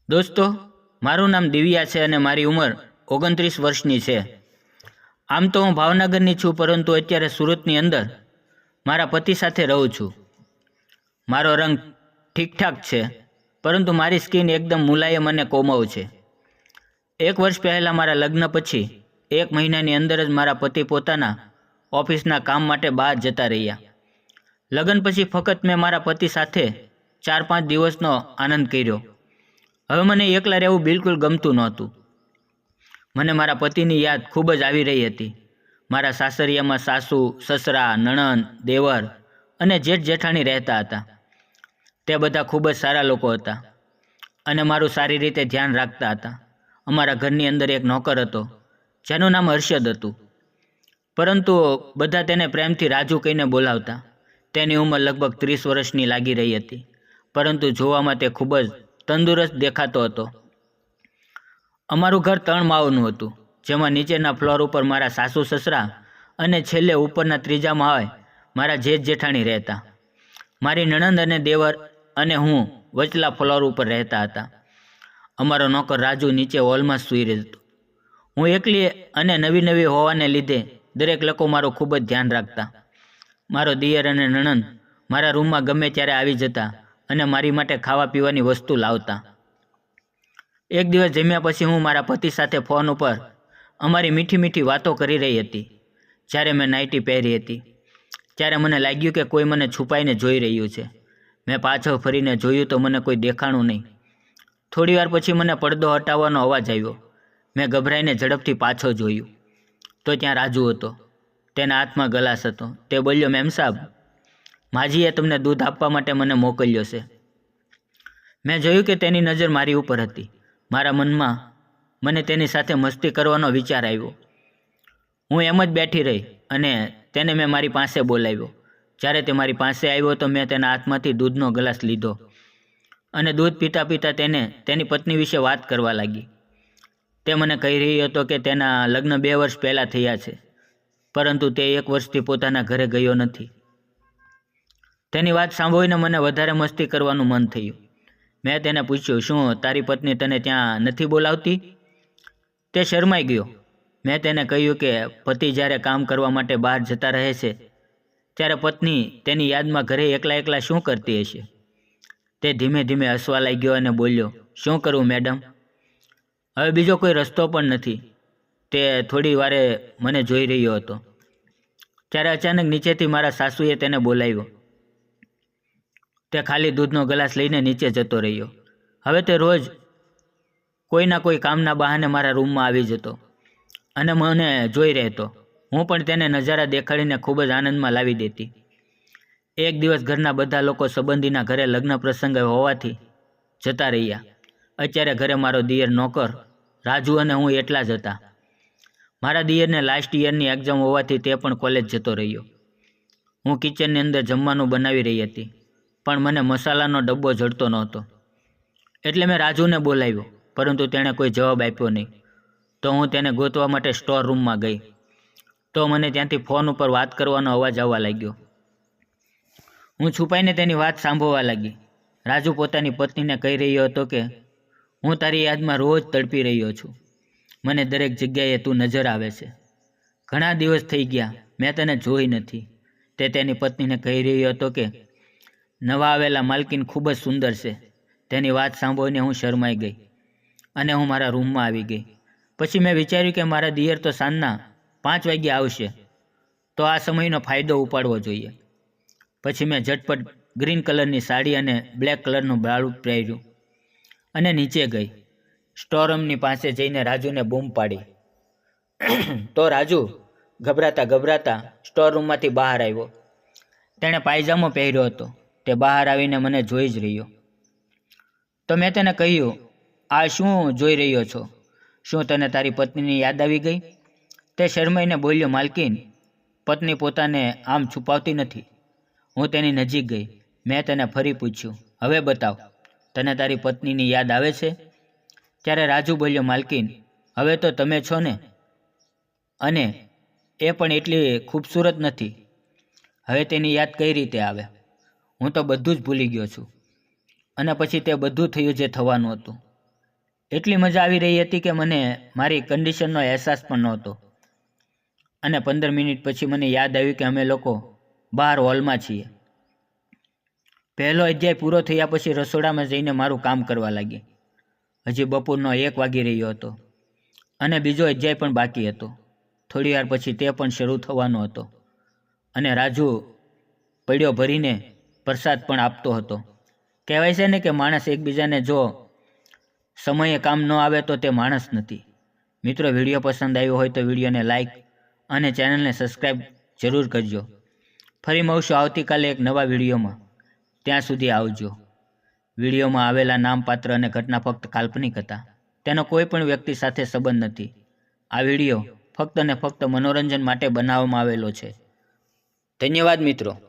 દોસ્તો, મારું નામ દિવ્યા છે અને મારી ઉંમર 29 વર્ષની છે। આમ તો હું ભાવનગરની છું, પરંતુ અત્યારે સુરતની અંદર મારા પતિ સાથે રહું છું। મારો રંગ ઠીકઠાક છે, પરંતુ મારી સ્કિન એકદમ મુલાયમ અને કોમળ છે। 1 વર્ષ પહેલાં મારા લગ્ન પછી 1 મહિનાની અંદર જ મારા પતિ પોતાના ઓફિસના કામ માટે બહાર જતા રહ્યા। લગ્ન પછી ફક્ત મેં મારા પતિ સાથે 4-5 દિવસનો આનંદ કર્યો। હવે મને એકલા રહેવું બિલકુલ ગમતું નહોતું। મને મારા પતિની યાદ ખૂબ જ આવી રહી હતી। મારા સાસરિયામાં સાસુ, સસરા, નણંદ, દેવર અને જેઠ જેઠાણી રહેતા હતા। તે બધા ખૂબ જ સારા લોકો હતા અને મારું સારી રીતે ધ્યાન રાખતા હતા। અમારા ઘરની અંદર એક નોકર હતો જેનું નામ હર્ષદ હતું, પરંતુ બધા તેને પ્રેમથી રાજુ કહીને બોલાવતા। તેની ઉંમર લગભગ 30 વર્ષની લાગી રહી હતી, પરંતુ જોવામાં તે ખૂબ જ તંદુરસ્ત દેખાતો હતો। અમારું ઘર 3 માળનું હતું, જેમાં નીચેના ફ્લોર ઉપર મારા સાસુ સસરા અને છેલ્લે ઉપરના 3જા માળે મારા જેઠ જેઠાણી રહેતા। મારી નણંદ અને દેવર અને હું વચલા ફ્લોર ઉપર રહેતા હતા। અમારો નોકર રાજુ નીચે હોલમાં સૂઈ રહેતો। હું એકલી અને નવી હોવાને લીધે દરેક લોકો મારું ખૂબ જ ધ્યાન રાખતા। મારો દિયર અને નણંદ મારા રૂમમાં ગમે ત્યારે આવી જતા અને મારી માટે ખાવા પીવાની વસ્તુ લાવતા। એક દિવસ જમ્યા પછી હું મારા પતિ સાથે ફોન ઉપર અમારી મીઠી વાતો કરી રહી હતી। જ્યારે મેં નાઇટી પહેરી હતી ત્યારે મને લાગ્યું કે કોઈ મને છુપાઈને જોઈ રહ્યું છે। મેં પાછળ ફરીને જોયું તો મને કોઈ દેખાણું નહીં। થોડીવાર પછી મને પડદો હટાવવાનો અવાજ આવ્યો। મેં ગભરાઈને ઝડપથી પાછળ જોયું તો ત્યાં રાજુ હતો। તેના હાથમાં ગ્લાસ હતો। તે બોલ્યો, મેમ સાહેબ, માજીએ તમને દૂધ આપવા માટે મને મોકલ્યો છે। મેં જોયું કે તેની નજર મારી ઉપર હતી। મારા મનમાં મને તેની સાથે મસ્તી કરવાનો વિચાર આવ્યો। હું એમ જ બેઠી રહી અને તેને મેં મારી પાસે બોલાવ્યો। જ્યારે તે મારી પાસે આવ્યો તો મેં તેના હાથમાંથી દૂધનો ગ્લાસ લીધો અને દૂધ પીતા પીતા તેને તેની પત્ની વિશે વાત કરવા લાગી। તે મને કહી રહ્યો હતો કે તેના લગ્ન 2 વર્ષ પહેલાં થયા છે, પરંતુ તે 1 વર્ષથી પોતાના ઘરે ગયો નથી। તેની વાત સાંભળીને મને વધારે મસ્તી કરવાનું મન થયું। મેં તેને પૂછ્યું, શું તારી પત્ની તને ત્યાં નથી બોલાવતી? તે શરમાઈ ગયો। મેં તેને કહ્યું કે પતિ જ્યારે કામ કરવા માટે બહાર જતા રહે છે ત્યારે પત્ની તેની યાદમાં ઘરે એકલા શું કરતી હશે? તે ધીમે ધીમે હસવા લાગ્યો અને બોલ્યો, શું કરું મેડમ, હવે બીજો કોઈ રસ્તો પણ નથી। તે થોડી વારે મને જોઈ રહ્યો હતો ત્યારે અચાનક નીચેથી મારા સાસુએ તેને બોલાવ્યો। તે ખાલી દૂધનો ગ્લાસ લઈને નીચે જતો રહ્યો। હવે તે રોજ કોઈના કોઈ કામના બહાને મારા રૂમમાં આવી જતો અને મને જોઈ રહેતો। હું પણ તેને નજારા દેખાડીને ખૂબ જ આનંદમાં લાવી દેતી। એક દિવસ ઘરના બધા લોકો સંબંધીના ઘરે લગ્ન પ્રસંગ હોવાથી જતા રહ્યા। અત્યારે ઘરે મારો દિયર, નોકર, રાજુ અને હું એટલા જ હતા। મારા દિયરને લાસ્ટ યરની એક્ઝામ હોવાથી તે પણ કોલેજ જતો રહ્યો। હું કિચનની અંદર જમવાનું બનાવી રહી હતી, પણ મને મસાલાનો ડબ્બો જડતો નહોતો, એટલે મેં રાજુને બોલાવ્યો, પરંતુ તેણે કોઈ જવાબ આપ્યો નહીં। તો હું તેને ગોતવા માટે સ્ટોર રૂમમાં ગઈ તો મને ત્યાંથી ફોન ઉપર વાત કરવાનો અવાજ આવવા લાગ્યો। હું છુપાઈને તેની વાત સાંભળવા લાગી। રાજુ પોતાની પત્નીને કહી રહ્યો હતો કે હું તારી યાદમાં રોજ તડપી રહ્યો છું। મને દરેક જગ્યાએ તું નજર આવે છે। ઘણા દિવસ થઈ ગયા મેં તને જોઈ નથી। તે તેની પત્નીને કહી રહ્યો હતો કે નવા આવેલા માલકીન ખૂબ જ સુંદર છે। તેની વાત સાંભળીને હું શરમાઈ ગઈ અને હું મારા રૂમમાં આવી ગઈ। પછી મેં વિચાર્યું કે મારા દિયર તો સાંજના 5 વાગ્યે આવશે, તો આ સમયનો ફાયદો ઉપાડવો જોઈએ। પછી મેં ઝટપટ ગ્રીન કલરની સાડી અને બ્લેક કલરનું બ્લાઉઝ પહેર્યું અને નીચે ગઈ। સ્ટોર રૂમની પાસે જઈને રાજુને બૂમ પાડી તો રાજુ ગભરાતા સ્ટોર રૂમમાંથી બહાર આવ્યો। તેણે પાયજામો પહેર્યો હતો। તે બહાર આવીને મને જોઈ જ રહ્યો। તો મેં તેને કહ્યું, આ શું જોઈ રહ્યો છો? શું તને તારી પત્નીની યાદ આવી ગઈ? તે શરમાઈને બોલ્યો, માલકીન, પત્ની પોતાને આમ છુપાવતી નથી। હું તેની નજીક ગઈ। મેં તેને ફરી પૂછ્યું, હવે બતાવ, તને તારી પત્નીની યાદ આવે છે? ત્યારે રાજુ બોલ્યો, માલકીન, હવે તો તમે છો ને, અને એ પણ એટલી ખૂબસૂરત નથી। હવે તેની યાદ કઈ રીતે આવે? હું તો બધું જ ભૂલી ગયો છું। અને પછી તે બધું થયું જે થવાનું હતું। એટલી મજા આવી રહી હતી કે મને મારી કન્ડિશનનો અહેસાસ પણ નહોતો. અને 15 મિનિટ પછી મને યાદ આવ્યું કે અમે લોકો બહાર હોલમાં છીએ. પહેલો અધ્યાય પૂરો થયા પછી રસોડામાં જઈને મારું કામ કરવા લાગી. હજી બપોરનો 1 વાગી રહ્યો હતો અને બીજો અધ્યાય પણ બાકી હતો. થોડી વાર પછી તે પણ શરૂ થવાનો હતો અને રાજુ પડ્યો ભરીને પ્રસાદ પણ આપતો હતો. કહેવાય છે ને કે માણસ એકબીજાને જો સમયે કામ ન આવે તો તે માણસ નથી. મિત્રો, વિડીયો પસંદ આવ્યો હોય તો વિડીયોને લાઈક અને ચેનલને સબસ્ક્રાઈબ જરૂર કરજો. ફરી મળશું આવતીકાલે એક નવા વિડીયોમાં. ત્યાં સુધી આવજો. વિડીયોમાં આવેલા નામ, પાત્ર અને ઘટના ફક્ત કાલ્પનિક હતા. તેનો કોઈ પણ વ્યક્તિ સાથે સંબંધ નથી. આ વિડીયો ફક્ત અને ફક્ત મનોરંજન માટે બનાવવામાં આવેલો છે. ધન્યવાદ મિત્રો.